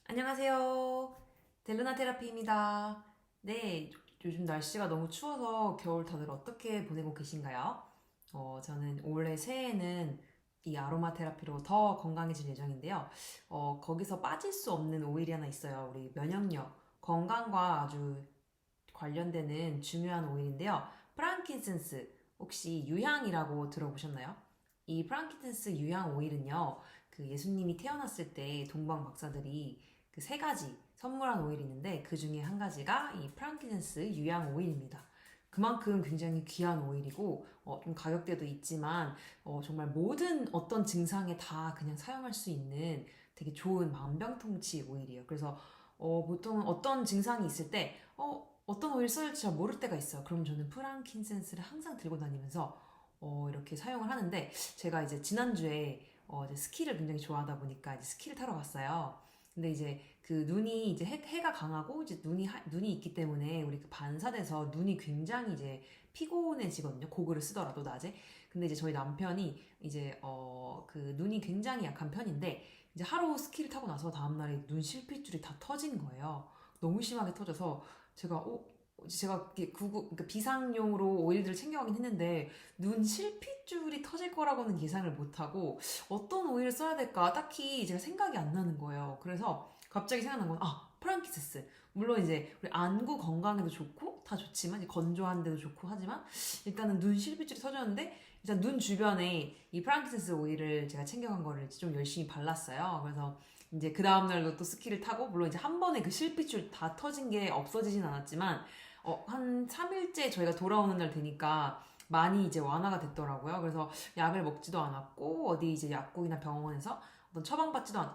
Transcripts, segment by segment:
안녕하세요. 델루나 테라피입니다. 네, 요즘 날씨가 너무 추워서 겨울 다들 어떻게 보내고 계신가요? 저는 올해 새해에는 이 아로마 테라피로 더 건강해질 예정인데요. 거기서 빠질 수 없는 오일이 하나 있어요. 우리 면역력, 건강과 아주 관련되는 중요한 오일인데요. 프랑킨센스, 혹시 유향이라고 들어보셨나요? 이 프랑킨센스 유향 오일은요, 그 예수님이 태어났을 때 동방 박사들이 그 세 가지 선물한 오일이 있는데 그 중에 한 가지가 이 프랑킨센스 유향 오일입니다. 그만큼 굉장히 귀한 오일이고 좀 가격대도 있지만 정말 모든 어떤 증상에 다 그냥 사용할 수 있는 되게 좋은 만병통치 오일이에요. 그래서 보통 어떤 증상이 있을 때 어떤 오일 써야 할지 잘 모를 때가 있어요. 그럼 저는 프랑킨센스를 항상 들고 다니면서 이렇게 사용을 하는데 제가 이제 지난주에 이제 스키를 굉장히 좋아하다 보니까 이제 스키를 타러 갔어요. 근데 이제 그 눈이 이제 해가 강하고 이제 눈이 있기 때문에 우리 그 반사돼서 눈이 굉장히 이제 피곤해지거든요. 고글을 쓰더라도 낮에. 근데 이제 저희 남편이 이제 그 눈이 굉장히 약한 편인데 이제 하루 스키를 타고 나서 다음날에 눈 실핏줄이 다 터진 거예요. 너무 심하게 터져서 제가 제가 그러니까 비상용으로 오일들을 챙겨가긴 했는데 눈 실핏줄이 터질 거라고는 예상을 못하고 어떤 오일을 써야 될까 딱히 제가 생각이 안 나는 거예요. 그래서 갑자기 생각난 건 프랑키세스. 물론 이제 우리 안구 건강에도 좋고 다 좋지만 이제 건조한 데도 좋고 하지만 일단은 눈 실핏줄이 터졌는데 일단 눈 주변에 이 프랑키세스 오일을 제가 챙겨간 거를 좀 열심히 발랐어요. 그래서 이제 그 다음날도 또 스키를 타고 물론 이제 한 번에 그 실핏줄 다 터진 게 없어지진 않았지만 한 3일째 저희가 돌아오는 날 되니까 많이 이제 완화가 됐더라고요. 그래서 약을 먹지도 않았고 어디 이제 약국이나 병원에서 어떤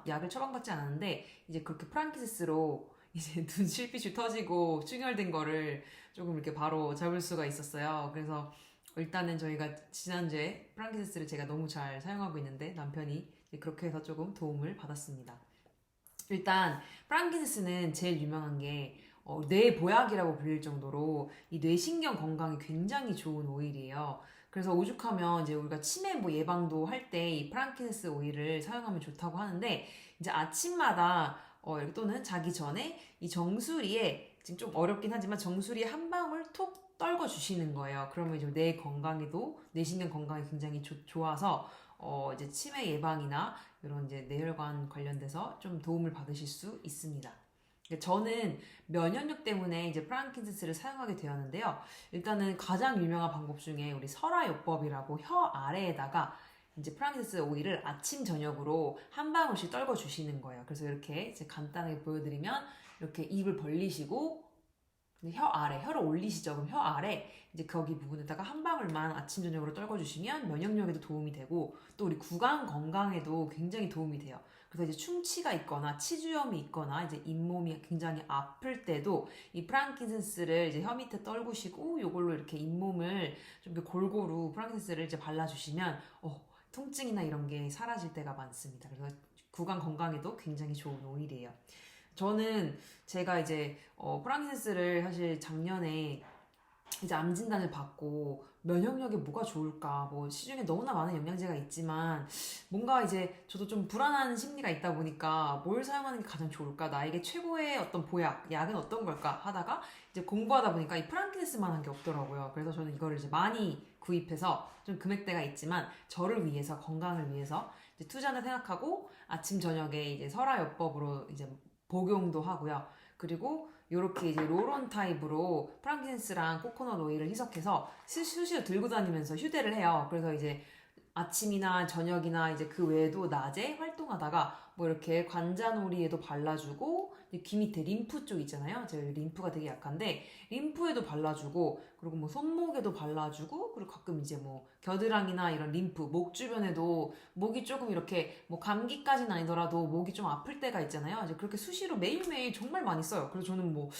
약을 처방받지 않았는데 이제 그렇게 프랑키세스로 이제 눈 실핏이 터지고 충혈된 거를 조금 이렇게 바로 잡을 수가 있었어요. 그래서 일단은 저희가 지난주에 프랑키세스를 제가 너무 잘 사용하고 있는데 남편이 그렇게 해서 조금 도움을 받았습니다. 일단 프랑킨센스는 제일 유명한 게 뇌 보약이라고 불릴 정도로 이 뇌신경 건강에 굉장히 좋은 오일이에요. 그래서 오죽하면 이제 우리가 치매 뭐 예방도 할 때 이 프랑킨센스 오일을 사용하면 좋다고 하는데 이제 아침마다 또는 자기 전에 이 정수리에 지금 좀 어렵긴 하지만 정수리에 한 방울 톡 떨궈 주시는 거예요. 그러면 이제 뇌 건강에도 뇌신경 건강에 굉장히 좋아서 이제 치매 예방이나 이런 이제 뇌혈관 관련돼서 좀 도움을 받으실 수 있습니다. 저는 면역력 때문에 이제 프랑킨센스를 사용하게 되었는데요. 일단은 가장 유명한 방법 중에 우리 설화요법이라고 혀 아래에다가 이제 프랑킨센스 오일을 아침 저녁으로 한 방울씩 떨궈 주시는 거예요. 그래서 이렇게 이제 간단하게 보여드리면 이렇게 입을 벌리시고 혀 아래, 혀를 올리시죠. 그럼 혀 아래 이제 거기 부분에다가 한 방울만 아침 저녁으로 떨궈주시면 면역력에도 도움이 되고 또 우리 구강 건강에도 굉장히 도움이 돼요. 그래서 이제 충치가 있거나 치주염이 있거나 이제 잇몸이 굉장히 아플 때도 이 프랑킨센스를 이제 혀 밑에 떨구시고 요걸로 이렇게 잇몸을 좀 골고루 프랑킨센스를 이제 발라주시면 통증이나 이런 게 사라질 때가 많습니다. 그래서 구강 건강에도 굉장히 좋은 오일이에요. 저는 제가 이제 프랑킨센스를 사실 작년에 이제 암 진단을 받고 면역력에 뭐가 좋을까 뭐 시중에 너무나 많은 영양제가 있지만 뭔가 이제 저도 좀 불안한 심리가 있다 보니까 뭘 사용하는 게 가장 좋을까 나에게 최고의 어떤 보약 약은 어떤 걸까 하다가 이제 공부하다 보니까 이 프랑킨센스만한 게 없더라고요. 그래서 저는 이거를 이제 많이 구입해서 좀 금액대가 있지만 저를 위해서 건강을 위해서 이제 투자를 생각하고 아침 저녁에 이제 설화요법으로 이제 복용도 하고요. 그리고 이렇게 이제 롤온 타입으로 프랑킨센스랑 코코넛 오일을 희석해서 수시로 들고 다니면서 휴대를 해요. 그래서 이제 아침이나 저녁이나 이제 그 외에도 낮에 활동하다가 뭐 이렇게 관자놀이에도 발라주고 귀 밑에 림프 쪽 있잖아요. 제가 림프가 되게 약한데 림프에도 발라주고 그리고 뭐 손목에도 발라주고 그리고 가끔 이제 뭐 겨드랑이나 이런 림프 목 주변에도 목이 조금 이렇게 뭐 감기까지는 아니더라도 목이 좀 아플 때가 있잖아요. 이제 그렇게 수시로 매일매일 정말 많이 써요. 그래서 저는 뭐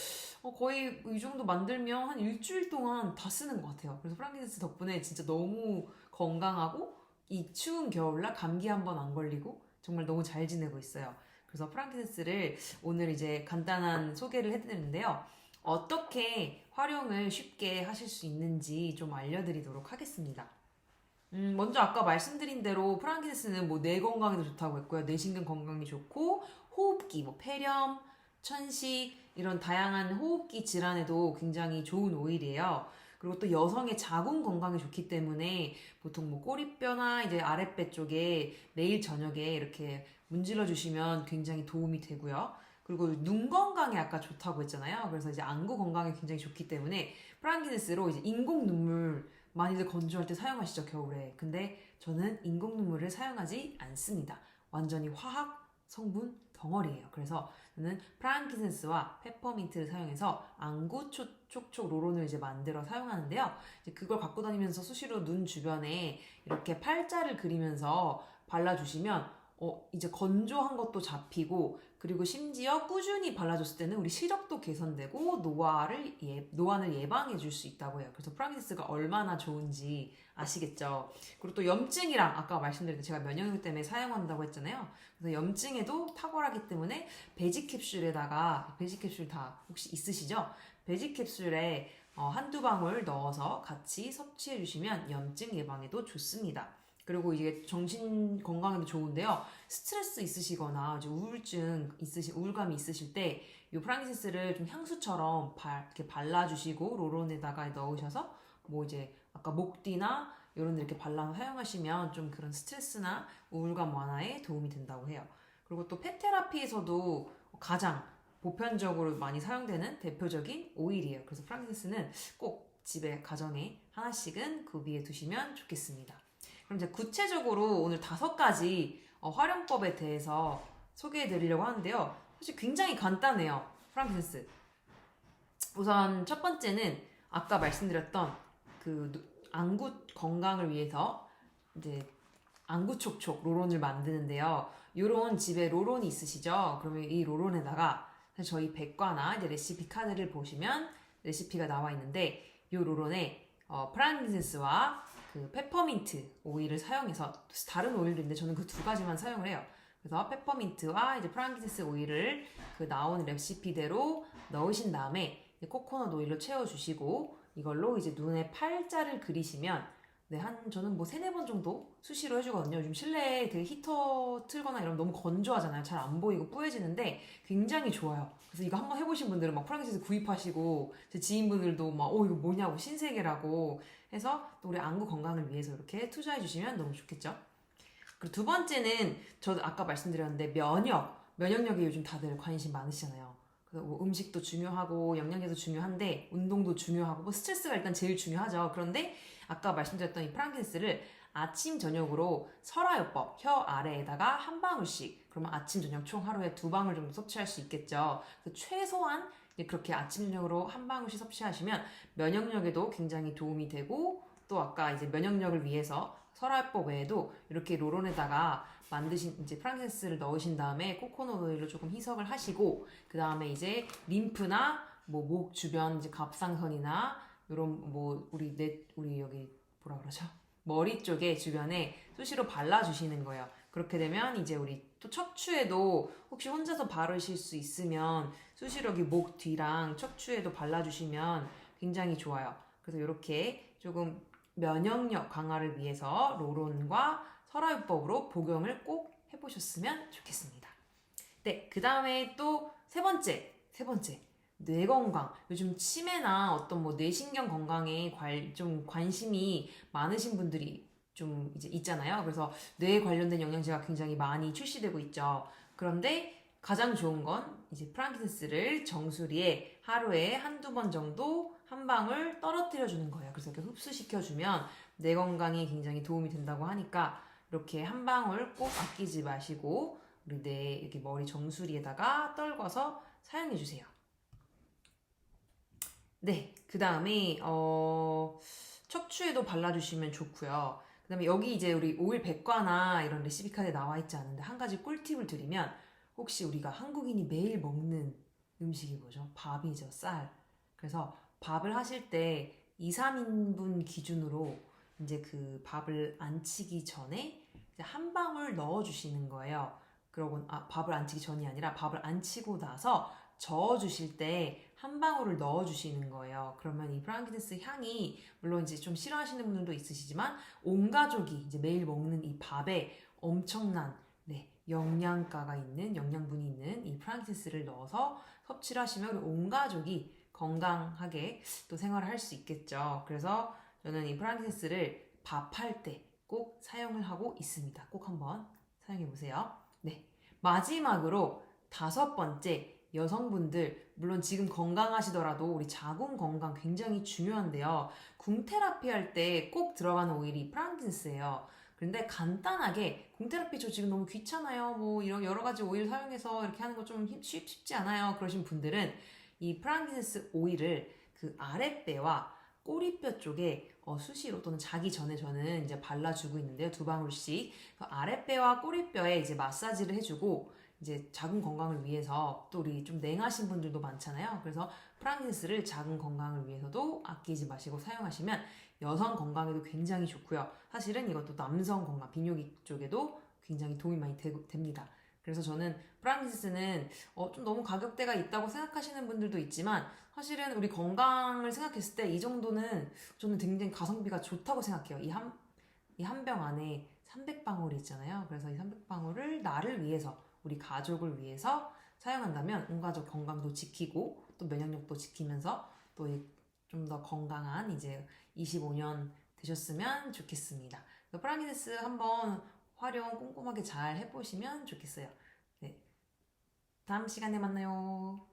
거의 이 정도 만들면 한 일주일 동안 다 쓰는 것 같아요. 그래서 프랑킨센스 덕분에 진짜 너무 건강하고 이 추운 겨울날 감기 한 번 안 걸리고 정말 너무 잘 지내고 있어요. 그래서 프랑킨센스를 오늘 이제 간단한 소개를 해드리는데요. 어떻게 활용을 쉽게 하실 수 있는지 좀 알려드리도록 하겠습니다. 먼저 아까 말씀드린 대로 프랑킨센스는 뭐 뇌 건강에도 좋다고 했고요. 뇌신경 건강에 좋고 호흡기 호흡기, 뭐 폐렴, 천식 이런 다양한 호흡기 질환에도 굉장히 좋은 오일이에요. 그리고 또 여성의 자궁 건강에 좋기 때문에 보통 뭐 꼬리뼈나 이제 아랫배 쪽에 매일 저녁에 이렇게 문질러 주시면 굉장히 도움이 되고요. 그리고 눈 건강에 아까 좋다고 했잖아요. 그래서 이제 안구 건강에 굉장히 좋기 때문에 프랑기네스로 이제 인공 눈물 많이들 건조할 때 사용하시죠, 겨울에. 근데 저는 인공 눈물을 사용하지 않습니다. 완전히 화학 성분 덩어리예요. 그래서 저는 프랑키센스와 페퍼민트를 사용해서 안구 촉촉 로론을 이제 만들어 사용하는데요. 이제 그걸 갖고 다니면서 수시로 눈 주변에 이렇게 팔자를 그리면서 발라주시면 이제 건조한 것도 잡히고 그리고 심지어 꾸준히 발라줬을 때는 우리 시력도 개선되고 노안을 예방해 줄 수 있다고 해요. 그래서 프랑키센스가 얼마나 좋은지 아시겠죠? 그리고 또 염증이랑 아까 말씀드린 제가 면역력 때문에 사용한다고 했잖아요. 그래서 염증에도 탁월하기 때문에 배지 캡슐에다가 배지 캡슐 다 혹시 있으시죠? 배지 캡슐에 한두 방울 넣어서 같이 섭취해 주시면 염증 예방에도 좋습니다. 그리고 이게 정신 건강에도 좋은데요. 스트레스 있으시거나 이제 우울감이 있으실 때 이 프랑키센스를 좀 향수처럼 이렇게 발라주시고 로론에다가 넣으셔서 뭐 이제 아까 목뒤나 이런 데 이렇게 발라서 사용하시면 좀 그런 스트레스나 우울감 완화에 도움이 된다고 해요. 그리고 또 펫테라피에서도 가장 보편적으로 많이 사용되는 대표적인 오일이에요. 그래서 프랑키센스는 꼭 집에 가정에 하나씩은 구비해 두시면 좋겠습니다. 그럼 이제 구체적으로 오늘 5가지 활용법에 대해서 소개해 드리려고 하는데요. 사실 굉장히 간단해요. 프랑키센스. 우선 첫 번째는 아까 말씀드렸던 그 안구 건강을 위해서 이제 안구 촉촉 로론을 만드는데요. 요런 집에 로론이 있으시죠? 그러면 이 로론에다가 저희 백과나 이제 레시피 카드를 보시면 레시피가 나와 있는데 이 로론에 프랑키센스와 그 페퍼민트 오일을 사용해서 다른 오일도 있는데 저는 그 2가지만 사용을 해요. 그래서 페퍼민트와 이제 프랑키센스 오일을 그 나온 레시피대로 넣으신 다음에 코코넛 오일로 채워주시고 이걸로 이제 눈에 팔자를 그리시면 저는 뭐 3-4번 정도 수시로 해주거든요. 요즘 실내에 되게 히터 틀거나 이러면 너무 건조하잖아요. 잘 안 보이고 뿌얘지는데 굉장히 좋아요. 그래서 이거 한번 해보신 분들은 막 프랑키센스 구입하시고 제 지인분들도 막 이거 뭐냐고 신세계라고 해서 또 우리 안구 건강을 위해서 이렇게 투자해 주시면 너무 좋겠죠. 그리고 2번째는 저도 아까 말씀드렸는데 면역력에 요즘 다들 관심 많으시잖아요. 그래서 뭐 음식도 중요하고 영양제도 중요한데 운동도 중요하고 뭐 스트레스가 일단 제일 중요하죠. 그런데 아까 말씀드렸던 이 프랑키센스를 아침 저녁으로 설화요법 혀 아래에다가 한 방울씩 그러면 아침 저녁 총 하루에 2방울 정도 섭취할 수 있겠죠. 그래서 최소한 그렇게 아침 저녁으로 한 방울씩 섭취하시면 면역력에도 굉장히 도움이 되고 또 아까 이제 면역력을 위해서 설화요법 외에도 이렇게 로론에다가 만드신 이제 프랑키센스를 넣으신 다음에 코코넛 오일로 조금 희석을 하시고 그 다음에 이제 림프나 뭐 목 주변 이제 갑상선이나 이런 뭐 우리 여기 뭐라 그러죠? 머리 쪽에 주변에 수시로 발라주시는 거예요. 그렇게 되면 이제 우리 또 척추에도 혹시 혼자서 바르실 수 있으면 수시로 여기 목 뒤랑 척추에도 발라주시면 굉장히 좋아요. 그래서 이렇게 조금 면역력 강화를 위해서 로론과 설화요법으로 복용을 꼭 해보셨으면 좋겠습니다. 네, 그 다음에 또 세 번째, 뇌 건강. 요즘 치매나 어떤 뭐 뇌신경 건강에 좀 관심이 많으신 분들이 좀 이제 있잖아요. 그래서 뇌에 관련된 영양제가 굉장히 많이 출시되고 있죠. 그런데 가장 좋은 건 이제 프랑키센스를 정수리에 하루에 1-2번 정도 한 방울 떨어뜨려 주는 거예요. 그래서 이렇게 흡수시켜 주면 뇌 건강에 굉장히 도움이 된다고 하니까 이렇게 한 방울 꼭 아끼지 마시고 우리 뇌 이렇게 머리 정수리에다가 떨궈서 사용해 주세요. 네, 그 다음에 척추에도 발라주시면 좋고요. 그 다음에 여기 이제 우리 오일 백과나 이런 레시피 카드에 나와 있지 않은데 한 가지 꿀팁을 드리면 혹시 우리가 한국인이 매일 먹는 음식이 뭐죠? 밥이죠, 쌀. 그래서 밥을 하실 때 2-3인분 기준으로 이제 그 밥을 안 치기 전에 이제 한 방울 넣어주시는 거예요. 그러고 밥을 안 치기 전이 아니라 밥을 안 치고 나서 저어주실 때 한 방울을 넣어주시는 거예요. 그러면 이 프랑키센스 향이 물론 이제 좀 싫어하시는 분들도 있으시지만 온 가족이 이제 매일 먹는 이 밥에 엄청난 영양분이 있는 이 프랑키센스 프랑키센스를 넣어서 섭취를 하시면 우리 온 가족이 건강하게 또 생활을 할 수 있겠죠. 그래서 저는 이 프랑키센스를 밥할 때 꼭 사용을 하고 있습니다. 꼭 한번 사용해 보세요. 네. 마지막으로 5번째, 여성분들, 물론 지금 건강하시더라도 우리 자궁 건강 굉장히 중요한데요. 궁 테라피 할 때 꼭 들어가는 오일이 프랑킨센스예요. 그런데 간단하게 궁 테라피 저 지금 너무 귀찮아요. 뭐 이런 여러 가지 오일 사용해서 이렇게 하는 거 좀 쉽지 않아요. 그러신 분들은 이 프랑킨센스 오일을 그 아랫배와 꼬리뼈 쪽에 수시로 또는 자기 전에 저는 이제 발라주고 있는데요. 2방울씩. 그 아랫배와 꼬리뼈에 이제 마사지를 해주고 이제 자궁 건강을 위해서 또 우리 좀 냉하신 분들도 많잖아요. 그래서 프랑킨센스를 자궁 건강을 위해서도 아끼지 마시고 사용하시면 여성 건강에도 굉장히 좋고요. 사실은 이것도 남성 건강, 비뇨기 쪽에도 굉장히 도움이 많이 됩니다. 그래서 저는 프랑킨센스는 좀 너무 가격대가 있다고 생각하시는 분들도 있지만 사실은 우리 건강을 생각했을 때 이 정도는 저는 굉장히 가성비가 좋다고 생각해요. 이 한 병 안에 300방울이 있잖아요. 그래서 이 300방울을 나를 위해서, 우리 가족을 위해서 사용한다면 온 가족 건강도 지키고 또 면역력도 지키면서 또 좀 더 건강한 이제 25년 되셨으면 좋겠습니다. 프랑킨센스 한번 활용 꼼꼼하게 잘 해보시면 좋겠어요. 네. 다음 시간에 만나요.